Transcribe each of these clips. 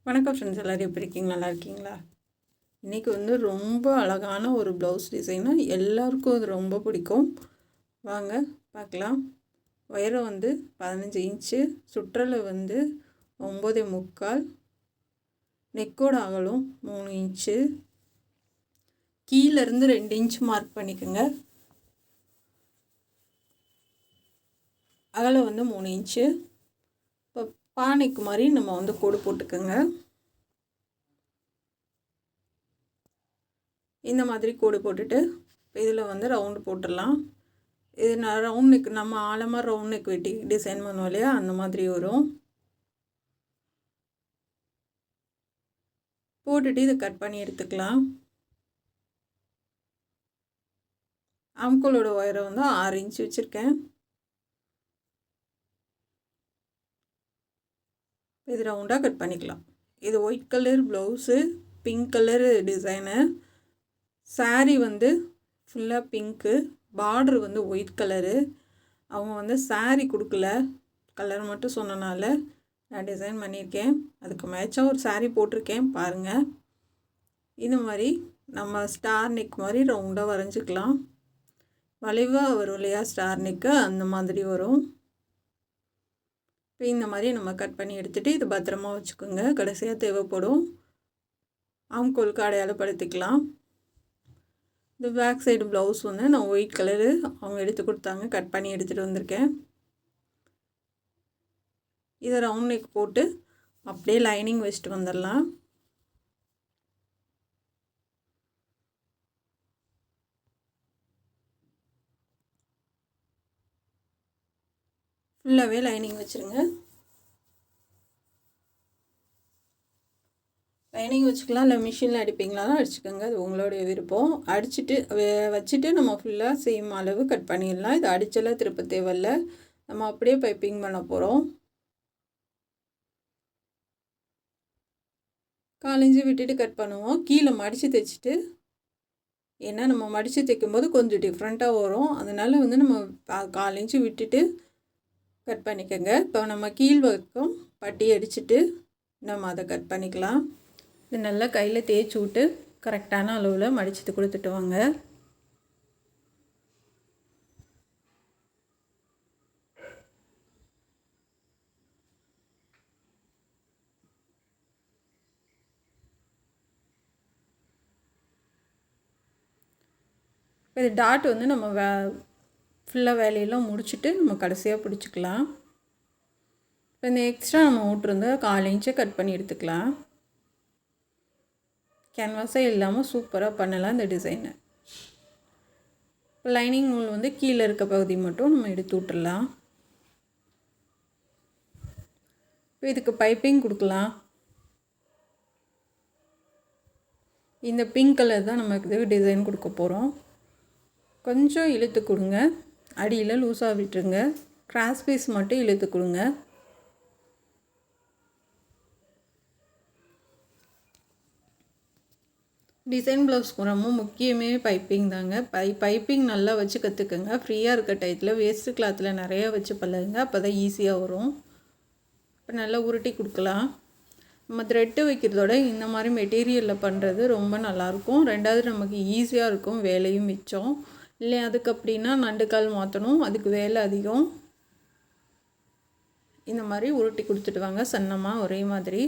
வணக்கம் ஃப்ரெண்ட்ஸ், எல்லோரும் எப்படி இருக்கீங்க? நல்லா இருக்கீங்களா? இன்றைக்கி வந்து ரொம்ப அழகான ஒரு ப்ளவுஸ் டிசைனு, எல்லாருக்கும் அது ரொம்ப பிடிக்கும். வாங்க பார்க்கலாம். உயரம் வந்து 15 இன்ச்சு, சுற்றளவு வந்து 9.75, நெக்கோட அகலம் 3 இன்ச்சு, கீழேருந்து 2 இன்ச் மார்க் பண்ணிக்கோங்க. அகலம் வந்து 3 இன்ச்சு. இப்போ பானைக்கு மாதிரி நம்ம வந்து கோடு போட்டுக்கோங்க. இந்த மாதிரி கோடு போட்டுட்டு இதில் வந்து ரவுண்டு போட்டுடலாம். இது நான் ரவுண்ட் நெக், நம்ம ஆழமாக ரவுண்ட் நெக் வெட்டி டிசைன் பண்ணுவோம் இல்லையா, அந்த மாதிரி வரும். போட்டுட்டு இதை கட் பண்ணி எடுத்துக்கலாம். ஆம்கோலோட உயரம் வந்து 6 இன்ச் வச்சுருக்கேன். இது ரவுண்டாக கட் பண்ணிக்கலாம். இது white colour blouse, pink colour design. Sari வந்து ஃபுல்லாக பிங்க்கு, பார்ட்ரு வந்து ஒயிட் கலரு. அவங்க வந்து சாரீ கொடுக்கல, கலர் மட்டும் சொன்னனால நான் டிசைன் பண்ணியிருக்கேன். அதுக்கு மேட்சாக ஒரு சாரீ போட்டிருக்கேன் பாருங்கள். இது மாதிரி நம்ம ஸ்டார் நெக் மாதிரி ரவுண்டாக வரைஞ்சிக்கலாம். வளைவாக வரும் இல்லையா ஸ்டார் நெக்கு, அந்த மாதிரி வரும். இப்போ இந்த மாதிரி நம்ம கட் பண்ணி எடுத்துகிட்டு இது பத்திரமா வச்சுக்கோங்க. கடைசியாக தேவைப்படும். ஆம்கோலுக்கு அடையாளப்படுத்திக்கலாம். இந்த பேக் சைடு ப்ளவுஸ் வந்து நான் ஒயிட் கலரு அவங்க எடுத்து கொடுத்தாங்க, கட் பண்ணி எடுத்துகிட்டு வந்திருக்கேன். இதை ரவுண்ட் நெக் போட்டு அப்படியே லைனிங் வச்சுட்டு வந்துடலாம். ஃபுல்லாகவே லைனிங் வச்சுருங்க. லைனிங் வச்சுக்கலாம், இல்லை மிஷினில் அடிப்பீங்களாலும் அடிச்சுக்கோங்க, அது உங்களுடைய விருப்பம். அடிச்சுட்டு வச்சுட்டு நம்ம ஃபுல்லாக சேம் அளவு கட் பண்ணிடலாம். இது அடிச்செல்லாம் திருப்ப தேவையில்ல, நம்ம அப்படியே பைப்பிங் பண்ண போகிறோம். 4 இன்ச்சு விட்டுட்டு கட் பண்ணுவோம். கீழே மடித்து தைச்சிட்டு, ஏன்னா நம்ம மடித்து தைக்கும்போது கொஞ்சம் டிஃப்ரெண்ட்டாக வரும், அதனால் வந்து நம்ம 4 இன்ச்சு விட்டுட்டு கட் பண்ணிக்கோங்க. இப்போ நம்ம கீழ் பக்கம் பட்டி அடிச்சுட்டு நம்ம அதை கட் பண்ணிக்கலாம். இது நல்லா கையில் தேய்ச்சி விட்டு கரெக்டான அளவில் மடித்து கொடுத்துட்டு வாங்க. இப்போ இது டாட் வந்து நம்ம ஃபுல்லாக வேலையெல்லாம் முடிச்சுட்டு நம்ம கடைசியாக பிடிச்சிக்கலாம். இப்போ இந்த எக்ஸ்ட்ரா நம்ம விட்டுருந்த 4 இன்ச்சை கட் பண்ணி எடுத்துக்கலாம். கேன்வாஸே இல்லாமல் சூப்பராக பண்ணலாம் இந்த டிசைனை. இப்போ லைனிங் நூல் வந்து கீழே இருக்க பகுதி மட்டும் நம்ம எடுத்து விட்டுடலாம். இப்போ இதுக்கு பைப்பிங் கொடுக்கலாம். இந்த பிங்க் கலர் தான் நம்ம இதுக்கு டிசைன் கொடுக்க போகிறோம். கொஞ்சம் இழுத்து கொடுங்க, அடியில் லூஸாக விட்டுருங்க. கிராஸ் பீஸ் மட்டும் இழுத்து கொடுங்க. டிசைன் ப்ளவுஸ்க்கு ரொம்ப முக்கியமே பைப்பிங் தாங்க. பைப்பிங் நல்லா வச்சு கற்றுக்குங்க. ஃப்ரீயாக இருக்க டயத்தில் வேஸ்ட்டு கிளாத்தில் நிறையா வச்சு பழகுங்க, அப்போ தான் ஈஸியாக வரும். இப்போ நல்லா உருட்டி கொடுக்கலாம். நம்ம த்ரெட்டு வைக்கிறதோட இந்த மாதிரி மெட்டீரியலில் பண்ணுறது ரொம்ப நல்லாயிருக்கும். ரெண்டாவது நமக்கு ஈஸியாக இருக்கும், வேலையும் மிச்சம். இல்லை அதுக்கு அப்படின்னா நண்டுக்கால் மாற்றணும், அதுக்கு வேலை அதிகம். இந்த மாதிரி உருட்டி கொடுத்துட்டு வாங்க சன்னமாக ஒரே மாதிரி.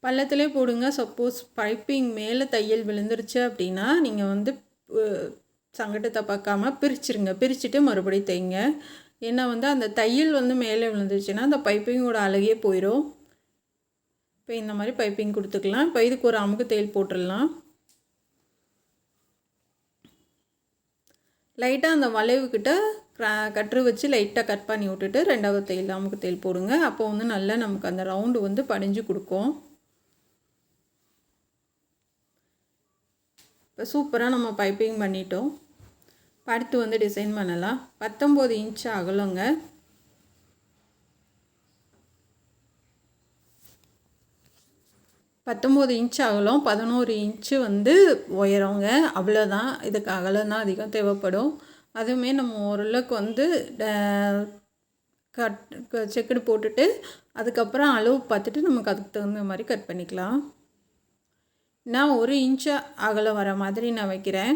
பள்ளத்திலே போடுங்க. சப்போஸ் பைப்பிங் மேலே தையல் விழுந்துருச்சு அப்படின்னா நீங்கள் வந்து சங்கட்டத்தை பார்க்காம பிரிச்சுருங்க. பிரிச்சுட்டு மறுபடியும் தைங்க. ஏன்னா வந்து அந்த தையல் வந்து மேலே விழுந்துருச்சுன்னா அந்த பைப்பிங்கோட அழகே போயிடும். இப்போ இந்த மாதிரி பைப்பிங் கொடுத்துக்கலாம். இப்போ இதுக்கு ஒரு அமுக்கு தையல் போட்டுடலாம். லைட்டாக அந்த வளைவுக்கிட்ட கட்ரு வச்சு லைட்டாக கட் பண்ணி விட்டுட்டு ரெண்டாவது தையல் அமுக்கு தையல் போடுங்க. அப்போ வந்து நல்லா நமக்கு அந்த ரவுண்டு வந்து படிஞ்சு கொடுக்கும். இப்போ சூப்பராக நம்ம பைப்பிங் பண்ணிட்டோம். அடுத்து வந்து டிசைன் பண்ணலாம். 19 இன்ச் அகலங்க. 19 இன்ச் அகலம், 11 இன்ச்சு வந்து உயரங்க. அவ்வளோதான். இதுக்கு அகலம் தான் அதிகம் தேவைப்படும். அதுவுமே நம்ம ஓரளவுக்கு வந்து செக்குடு போட்டுட்டு அதுக்கப்புறம் அளவு பார்த்துட்டு நமக்கு அதுக்கு தகுந்த மாதிரி கட் பண்ணிக்கலாம். நான் 1 இன்ச்சு அகலம் வர மாதிரி நான் வைக்கிறேன்.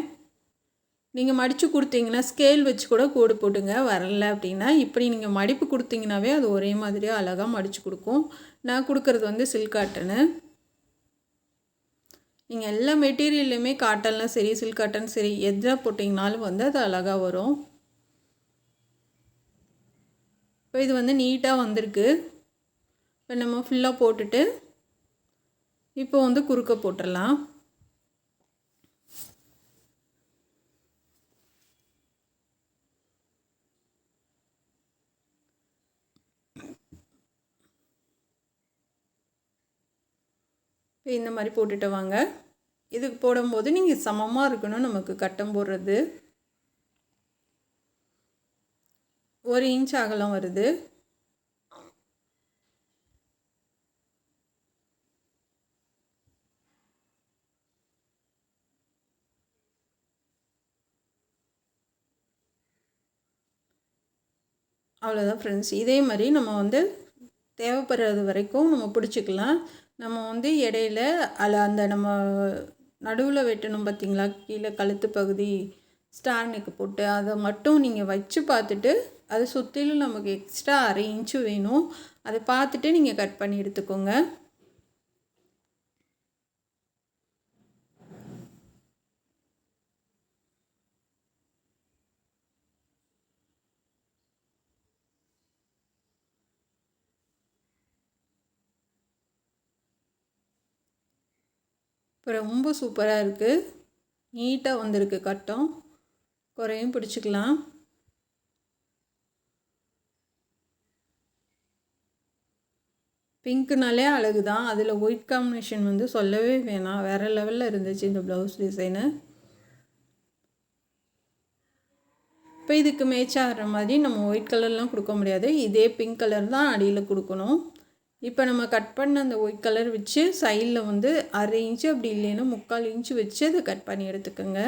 நீங்கள் மடித்து கொடுத்தீங்கன்னா ஸ்கேல் வச்சு கூட கோடு போட்டுங்க. வரல அப்படின்னா இப்படி நீங்கள் மடிப்பு கொடுத்தீங்கன்னாவே அது ஒரே மாதிரியாக அழகாக மடித்து கொடுக்கும். நான் கொடுக்குறது வந்து சில்க் காட்டனு. நீங்கள் எல்லா மெட்டீரியல்லையுமே காட்டன்லாம் சரி, சில்க் காட்டன் சரி, எதில் போட்டிங்கனாலும் வந்து அது அழகாக வரும். இப்போ இது வந்து நீட்டாக வந்திருக்கு. இப்போ நம்ம ஃபுல்லாக போட்டுட்டு இப்போ வந்து குறுக்க போட்டுடலாம். இந்த மாதிரி போட்டுட்டு வாங்க. இதுக்கு போடும்போது நீங்கள் சமமாக இருக்கணும். நமக்கு கட்டம் போடுறது 1 இன்ச் அகலம் வருது. அவ்வளோதான் ஃப்ரெண்ட்ஸ். இதே மாதிரி நம்ம வந்து தேவைப்படுறது வரைக்கும் நம்ம பிடிச்சிக்கலாம். நம்ம வந்து இடையில அந்த நம்ம நடுவில் வெட்டணும் பார்த்திங்களா, கீழே கழுத்து பகுதி ஸ்டார் நெக்கு போட்டு அதை மட்டும் நீங்கள் வச்சு பார்த்துட்டு அதை சுற்றிலும் நமக்கு எக்ஸ்ட்ரா 1/2 இன்ச்சு வேணும். அதை பார்த்துட்டு நீங்கள் கட் பண்ணி எடுத்துக்கோங்க. இப்போ ரொம்ப சூப்பராக இருக்குது. நீட்டாக வந்திருக்கு கட்டம். குறையும் பிடிச்சிக்கலாம். பிங்க்குனாலே அழகு தான். அதில் ஒயிட் காம்பினேஷன் வந்து சொல்லவே வேணாம். வேறு லெவலில் இருந்துச்சு இந்த ப்ளவுஸ் டிசைனு. இப்போ இதுக்கு மேட்ச் ஆகிற மாதிரி நம்ம ஒயிட் கலர்லாம் கொடுக்க முடியாது. இதே பிங்க் கலர் தான் அடியில் கொடுக்கணும். இப்போ நம்ம கட் பண்ண அந்த ஒயிட் கலர் வச்சு சைடில் வந்து 1/2 இன்ச்சு அப்படி இல்லைன்னா 3/4 இன்ச்சு வச்சு அதை கட் பண்ணி எடுத்துக்கோங்க.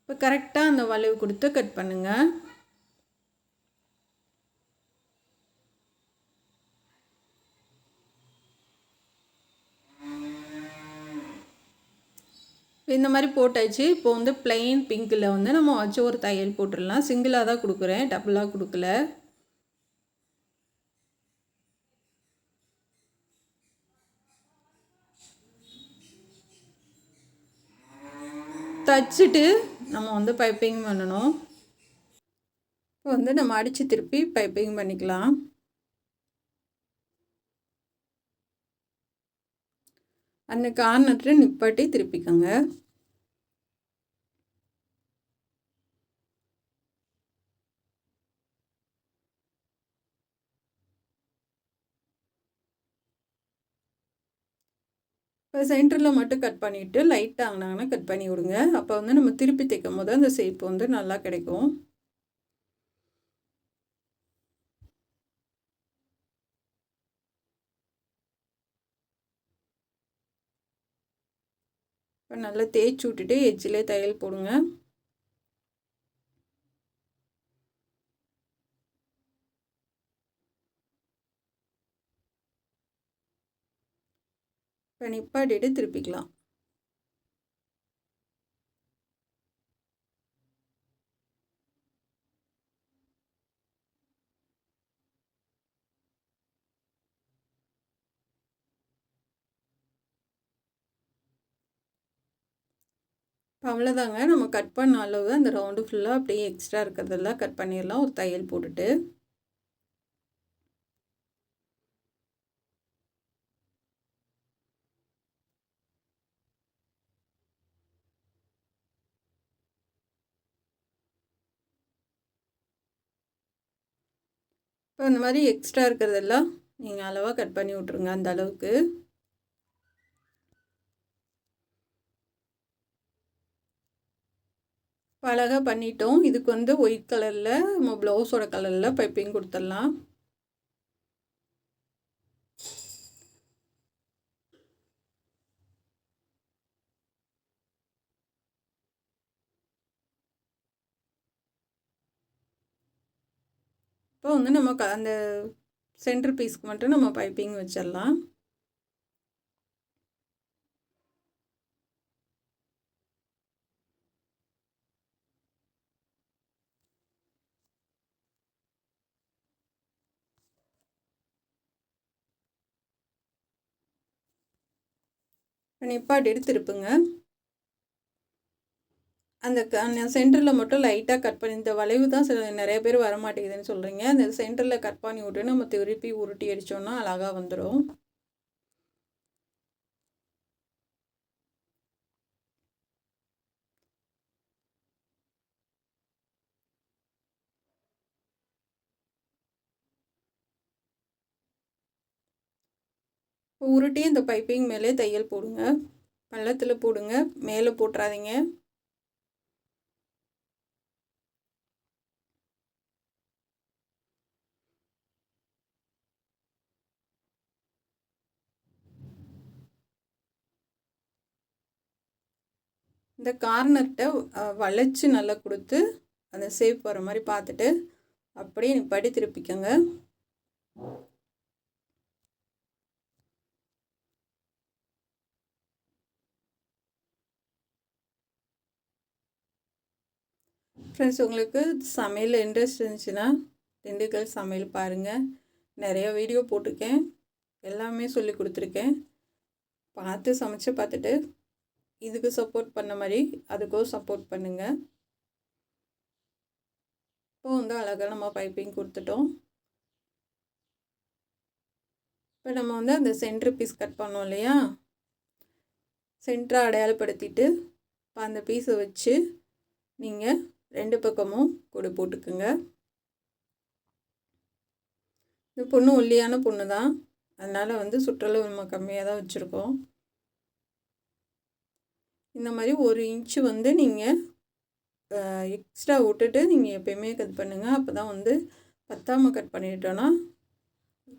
இப்போ கரெக்டாக அந்த வளைவு கொடுத்து கட் பண்ணுங்கள். இந்த மாதிரி போட்டாச்சு. இப்போ வந்து பிளெயின் பிங்க்கில் வந்து நம்ம வச்சு ஒரு தையல் போட்டுடலாம். சிங்கிளாக தான் கொடுக்குறேன், டபுளாக கொடுக்கல. தச்சுட்டு நம்ம வந்து பைப்பிங் பண்ணணும். இப்போ வந்து நம்ம அடித்து திருப்பி பைப்பிங் பண்ணிக்கலாம். அந்த கார்னரில் நிப்பாட்டி திருப்பிக்கோங்க. இப்போ சென்டரில் மட்டும் கட் பண்ணிவிட்டு லைட்டாக ஆனாங்கன்னா கட் பண்ணி விடுங்க. அப்போ வந்து நம்ம திருப்பி தைக்கும் போது அந்த ஷேப் வந்து நல்லா கிடைக்கும். இப்போ நல்லா தேய்ச்சி விட்டுட்டு எட்ஜிலே தையல் போடுங்க. இப்போ நிப்பாட்டிட்டு திருப்பிக்கலாம். இப்போ அவ்வளோதாங்க. நம்ம கட் பண்ண அளவு அந்த ரவுண்டு ஃபுல்லாக அப்படியே எக்ஸ்ட்ரா இருக்கிறதெல்லாம் கட் பண்ணிடலாம் ஒரு தையல் போட்டுட்டு. இப்போ இந்த மாதிரி எக்ஸ்ட்ரா இருக்கிறதெல்லாம் நீங்கள் அளவாக கட் பண்ணி விட்ருங்க அந்த அளவுக்கு. இப்போ அழகாக பண்ணிட்டோம். இதுக்கு வந்து ஒயிட் கலரில் நம்ம ப்ளவுஸோட கலரில் பைப்பிங் கொடுத்துடலாம். இப்போ வந்து நம்ம அந்த சென்டர் பீஸ்க்கு மட்டும் நம்ம பைப்பிங் வச்சிடலாம். நிப்பாட்டிட்டு திருப்புங்க. அந்த சென்டரில் மட்டும் லைட்டாக கட் பண்ணி, இந்த வளைவு தான் நிறைய பேர் வரமாட்டேங்குதுன்னு சொல்கிறீங்க. அந்த சென்டரில் கட் பண்ணி விட்டு நம்ம திருப்பி உருட்டி அடித்தோன்னா அழகாக வந்துடும். உருட்டி இந்த பைப்பிங் மேலே தையல் போடுங்க. பள்ளத்தில் போடுங்க, மேலே போட்டுறாதீங்க. இந்த கார்னர்கிட்ட வளைச்சி நல்லா கொடுத்து அந்த ஷேப் வர மாதிரி பார்த்துட்டு அப்படியே நிப்பாட்டி திருப்பிக்கோங்க. ஃப்ரெண்ட்ஸ், உங்களுக்கு சமையல் இன்ட்ரெஸ்ட் இருந்துச்சுன்னா திண்டுக்கல் சமையல் பாருங்கள். நிறைய வீடியோ போட்டிருக்கேன், எல்லாமே சொல்லி கொடுத்துருக்கேன். பார்த்து சமைச்சு பார்த்துட்டு இதுக்கு சப்போர்ட் பண்ண மாதிரி அதுக்கும் சப்போர்ட் பண்ணுங்கள். இப்போ வந்து அழகாக நம்ம பைப்பிங் கொடுத்துட்டோம். இப்போ நம்ம வந்து அந்த சென்டர் பீஸ் கட் பண்ணோம் இல்லையா, சென்டரை அடையாளப்படுத்திட்டு இப்போ அந்த பீஸை வச்சு நீங்கள் 2 பக்கமும் கூட போட்டுக்குங்க. இந்த பொண்ணு ஒல்லியான பொண்ணு தான், அதனால் வந்து சுற்றளவு நம்ம கம்மியாக தான் வச்சுருக்கோம். இந்த மாதிரி 1 இன்ச்சு வந்து நீங்கள் எக்ஸ்ட்ரா விட்டுட்டு நீங்கள் எப்போயுமே கட் பண்ணுங்கள். அப்போ தான் வந்து பத்தாமல் கட் பண்ணிட்டோன்னா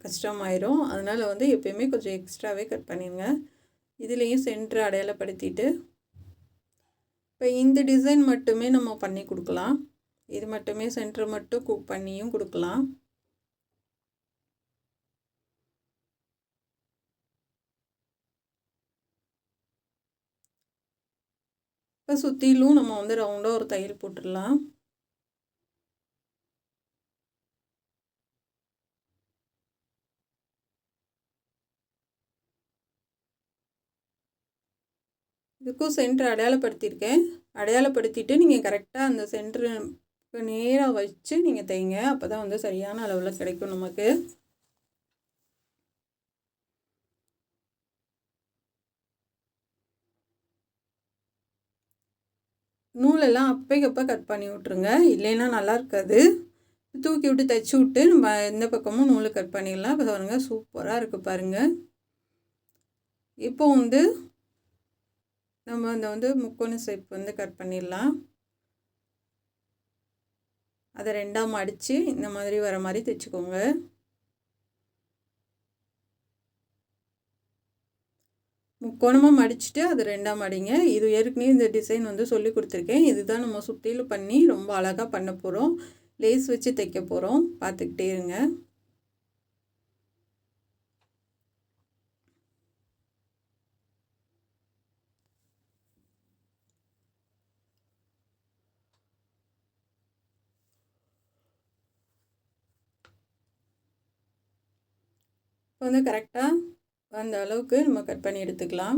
கஷ்டமாயிரும். அதனால் வந்து எப்போயுமே கொஞ்சம் எக்ஸ்ட்ராவே கட் பண்ணிடுங்க. இதுலேயும் சென்டரை அடையாளப்படுத்திட்டு இப்போ இந்த டிசைன் மட்டுமே நம்ம பண்ணி கொடுக்கலாம். இது மட்டுமே சென்டர் மட்டும் பண்ணியும் கொடுக்கலாம். இப்போ சுற்றிலும் நம்ம வந்து ரவுண்டாக ஒரு தையல் போட்டுடலாம். இதுக்கும் சென்டர் அடையாளப்படுத்தியிருக்கேன். அடையாளப்படுத்திட்டு நீங்கள் கரெக்டாக அந்த சென்டருக்கு நேராக வச்சு நீங்கள் தைங்க. அப்போ தான் வந்து சரியான அளவில் கிடைக்கும் நமக்கு. நூலெல்லாம் அப்பைக்கப்போ கட் பண்ணி விட்ருங்க, இல்லைன்னா நல்லா இருக்காது. தூக்கி விட்டு தைச்சி விட்டு நம்ம எந்த பக்கமும் நூல் கட் பண்ணிடலாம். இப்போ பாருங்கள், சூப்பராக இருக்குது பாருங்கள். இப்போ வந்து நம்ம அந்த வந்து முக்கோண ஷேப் வந்து கட் பண்ணிடலாம். அதை 2ஆக மடித்து இந்த மாதிரி வர மாதிரி தைச்சிக்கோங்க. முக்கோணமாக மடிச்சுட்டு அது 2ஆக மடிங்க. இது ஏற்கனவே இந்த டிசைன் வந்து சொல்லி கொடுத்துருக்கேன். இதுதான் நம்ம சுற்றிலும் பண்ணி ரொம்ப அழகாக பண்ண போகிறோம். லேஸ் வச்சு தைக்க போகிறோம், பார்த்துக்கிட்டே இருங்க. இப்போ வந்து கரெக்டாக அந்த அளவுக்கு நம்ம கட் பண்ணி எடுத்துக்கலாம்.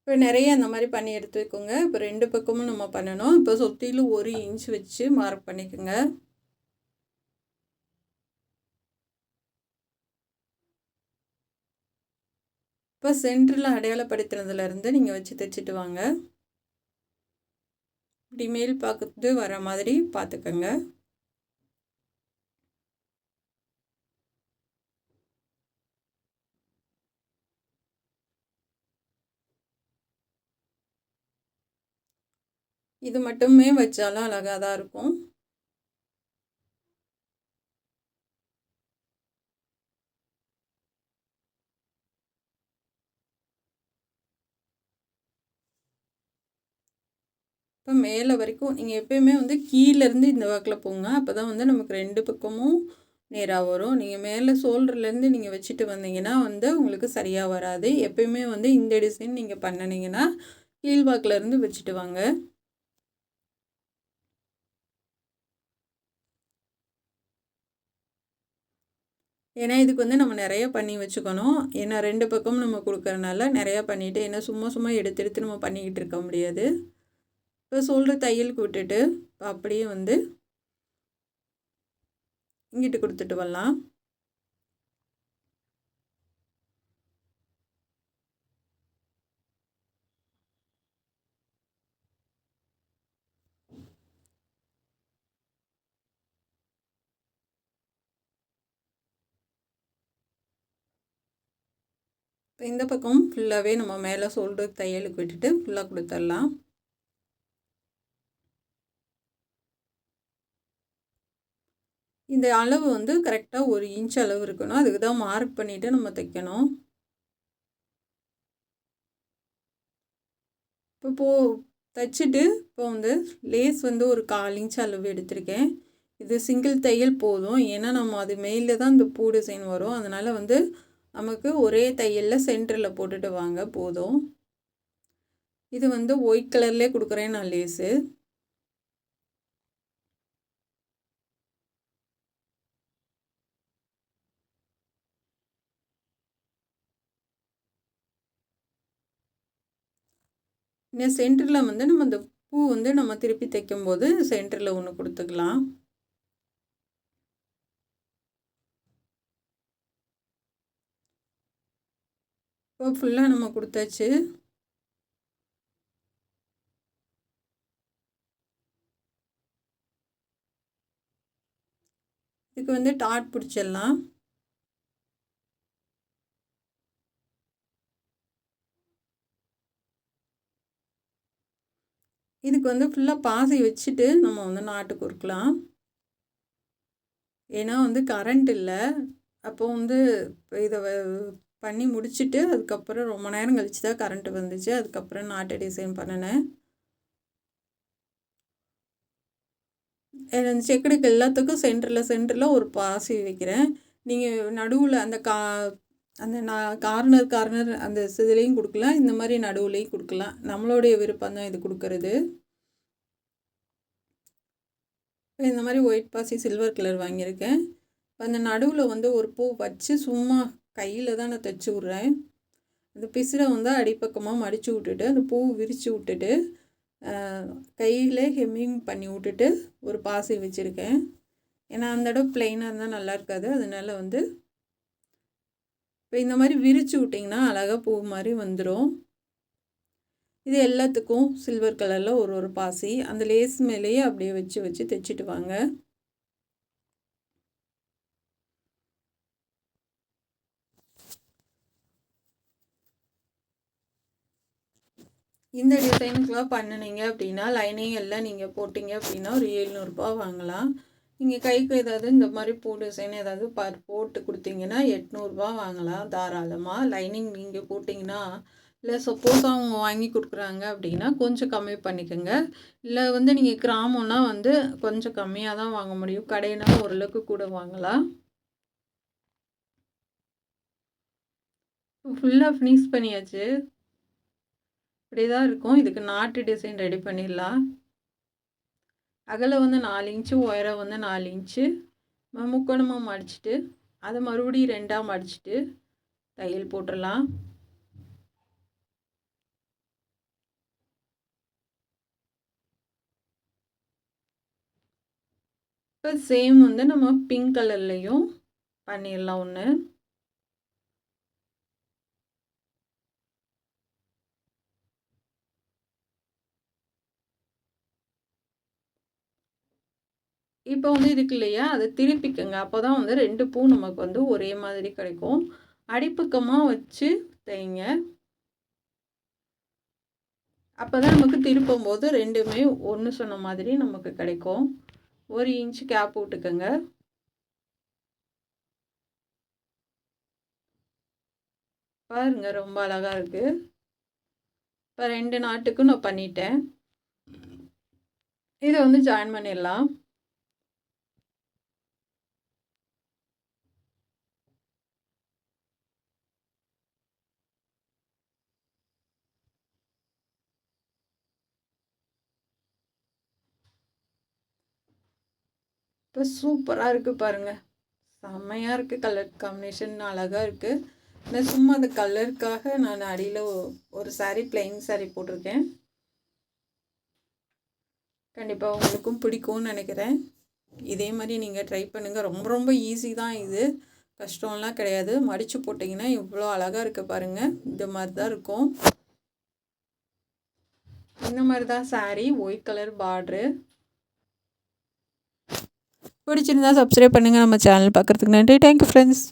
இப்போ நிறைய அந்த மாதிரி பண்ணி எடுத்து வைக்கோங்க. இப்போ 2 பக்கமும் நம்ம பண்ணணும். இப்போ சுற்றிலும் 1 இன்ச் வச்சு மார்க் பண்ணிக்கோங்க. இப்போ சென்டரில் அடையாளப்படுத்துனதுலேருந்து நீங்கள் வச்சு தைச்சிட்டு வாங்க. இப்படி மேல் பார்க்குறது வர மாதிரி பார்த்துக்கோங்க. இது மட்டுமே வச்சாலும் அழகாக தான் இருக்கும். இப்போ மேலே வரைக்கும் நீங்கள் எப்போயுமே வந்து கீழேருந்து இந்த வாக்கில் போங்க. அப்போ தான் வந்து நமக்கு 2 பக்கமும் நேராக வரும். நீங்கள் மேலே ஷோல்டர்லேருந்து நீங்கள் வச்சுட்டு வந்தீங்கன்னா வந்து உங்களுக்கு சரியாக வராது. எப்போயுமே வந்து இந்த டிசைன் நீங்கள் பண்ணினீங்கன்னா கீழ்வாக்கிலேருந்து வச்சுட்டு வாங்க. ஏன்னா இதுக்கு வந்து நம்ம நிறைய பண்ணி வச்சுக்கணும். ஏன்னா 2 பக்கமும் நம்ம கொடுக்கறனால நிறையா பண்ணிவிட்டு, ஏன்னா சும்மா சும்மா எடுத்து எடுத்து நம்ம பண்ணிக்கிட்டு இருக்க முடியாது. இப்போ ஷோல்டர் தையலுக்கு விட்டுட்டு இப்போ அப்படியே வந்து இங்கிட்டு கொடுத்துட்டு வரலாம். இப்போ இந்த பக்கம் ஃபுல்லாகவே நம்ம மேலே ஷோல்டர் தையலுக்கு விட்டுட்டு ஃபுல்லாக கொடுத்துடலாம். இந்த அளவு வந்து கரெக்டாக 1 இன்ச் அளவு இருக்கணும். அதுக்கு தான் மார்க் பண்ணிவிட்டு நம்ம தைக்கணும். இப்போ தைச்சிட்டு இப்போ வந்து லேஸ் வந்து ஒரு 1/4 இன்ச் அளவு எடுத்திருக்கேன். இது சிங்கிள் தையல் போதும். ஏன்னா நம்ம அது மேலே தான் இந்த பூ டிசைன் வரும். அதனால் வந்து நமக்கு ஒரே தையலில் சென்டரில் போட்டுட்டு வாங்க போதும். இது வந்து ஒயிட் கலர்லேயே கொடுக்குறேன் நான் லேஸு. இன்னும் சென்டரில் வந்து நம்ம இந்த பூ வந்து நம்ம திருப்பி தைக்கும்போது சென்டரில் ஒன்று கொடுத்துக்கலாம். இப்போ ஃபுல்லாக நம்ம கொடுத்தாச்சு. இதுக்கு வந்து டாட் பிடிச்சிடலாம். இதுக்கு வந்து ஃபுல்லாக பாசி வச்சுட்டு நம்ம வந்து நாட்டு கொடுக்கலாம். ஏன்னா வந்து கரண்ட் இல்லை. அப்போ வந்து இதை பண்ணி முடிச்சுட்டு அதுக்கப்புறம் ரொம்ப நேரம் கழிச்சு தான் கரண்ட்டு வந்துச்சு. அதுக்கப்புறம் நாட்டு டிசைன் பண்ணினேன். அந்த செக்குடுக்கு எல்லாத்துக்கும் சென்டரில் ஒரு பாசி வைக்கிறேன். நீங்கள் நடுவில் அந்த கார்னர் அந்த இதுலேயும் கொடுக்கலாம். இந்த மாதிரி நடுவுலையும் கொடுக்கலாம். நம்மளுடைய விருப்பம் தான் இது கொடுக்கறது. இந்த மாதிரி ஒயிட் பாசி சில்வர் கலர் வாங்கியிருக்கேன். அந்த நடுவில் வந்து ஒரு பூ வச்சு சும்மா கையில் தான் நான் தைச்சி விட்றேன். அந்த பிசிரை வந்து அடிப்பக்கமாக மடித்து விட்டுட்டு அந்த பூ விரித்து விட்டுட்டு கையில் ஹெம்மிங் பண்ணி விட்டுட்டு ஒரு பாசி வச்சுருக்கேன். ஏன்னா அந்த இடம் பிளெயினாக இருந்தால் நல்லா இருக்காது. அதனால வந்து இப்போ இந்த மாதிரி விரித்து விட்டிங்கன்னா அழகாக பூ மாதிரி வந்துடும். இது எல்லாத்துக்கும் சில்வர் கலரில் ஒரு பாசி அந்த லேஸ் மேலேயே அப்படியே வச்சு தைச்சிட்டு வாங்க. இந்த டிசைனுக்கெலாம் பண்ணினீங்க அப்படின்னா லைனிங் எல்லாம் நீங்கள் போட்டிங்க அப்படின்னா ஒரு 700 ரூபாய் வாங்கலாம். நீங்கள் கைக்கு ஏதாவது இந்த மாதிரி பூ டிசைன் ஏதாவது போட்டு கொடுத்தீங்கன்னா 800 ரூபாய் வாங்கலாம் தாராளமாக. லைனிங் நீங்கள் போட்டிங்கன்னா இல்லை சப்போஸ் அவங்க வாங்கி கொடுக்குறாங்க அப்படின்னா கொஞ்சம் கம்மி பண்ணிக்கோங்க. இல்லை வந்து நீங்கள் கிராமம்னா வந்து கொஞ்சம் கம்மியாக தான் வாங்க முடியும். கடைனா ஓரளவுக்கு கூட வாங்கலாம். ஃபுல்லாக ஃபினிஷ் பண்ணியாச்சு. இப்படி தான் இருக்கும். இதுக்கு நாட்டு டிசைன் ரெடி பண்ணிடலாம். அகலம் வந்து 4 இன்ச்சு, உயரம் வந்து 4 இன்ச்சு. முக்கோணமாக மடிச்சுட்டு அதை மறுபடியும் 2ஆக மடிச்சுட்டு தையல் போட்டுடலாம். இப்போ சேம் வந்து நம்ம பிங்க் கலர்லேயும் பண்ணிடலாம் ஒன்று. இப்போ வந்து இதுக்கு இல்லையா அதை திருப்பிக்கங்க. அப்போ தான் வந்து 2 பூ நமக்கு வந்து ஒரே மாதிரி கிடைக்கும். அடிப்பக்கமாக வச்சு தைங்க. அப்போ தான் நமக்கு திருப்பும் போது ரெண்டுமே ஒன்று சொன்ன மாதிரி நமக்கு கிடைக்கும். 1 இன்ச்சு கேப் விட்டுக்கோங்க. பாருங்க ரொம்ப அழகாக இருக்குது. இப்போ 2 நாட்டுக்கும் நான் பண்ணிட்டேன். இதை வந்து ஜாயின் பண்ணிடலாம். இப்போ சூப்பராக இருக்குது பாருங்கள், செம்மையாக இருக்குது. கலர் காம்பினேஷன் அழகாக இருக்குது. நான் சும்மா அந்த கலருக்காக நான் அடியில் ஒரு saree plain saree போட்டிருக்கேன். கண்டிப்பாக உங்களுக்கும் பிடிக்கும்னு நினைக்கிறேன். இதே மாதிரி நீங்கள் ட்ரை பண்ணுங்கள். ரொம்ப ரொம்ப ஈஸி தான், இது கஷ்டம்லாம் கிடையாது. மடித்து போட்டிங்கன்னா இவ்வளோ அழகாக இருக்குது பாருங்கள். இந்த மாதிரி தான் இருக்கும். இந்த மாதிரி தான் saree, ஒயிட் கலர் பார்ட்ரு. பிடிச்சிருந்தா சப்ஸ்கிரைப் பண்ணுங்கள். நம்ம சேனல் பார்க்குறதுக்கு நன்றி. Thank you friends.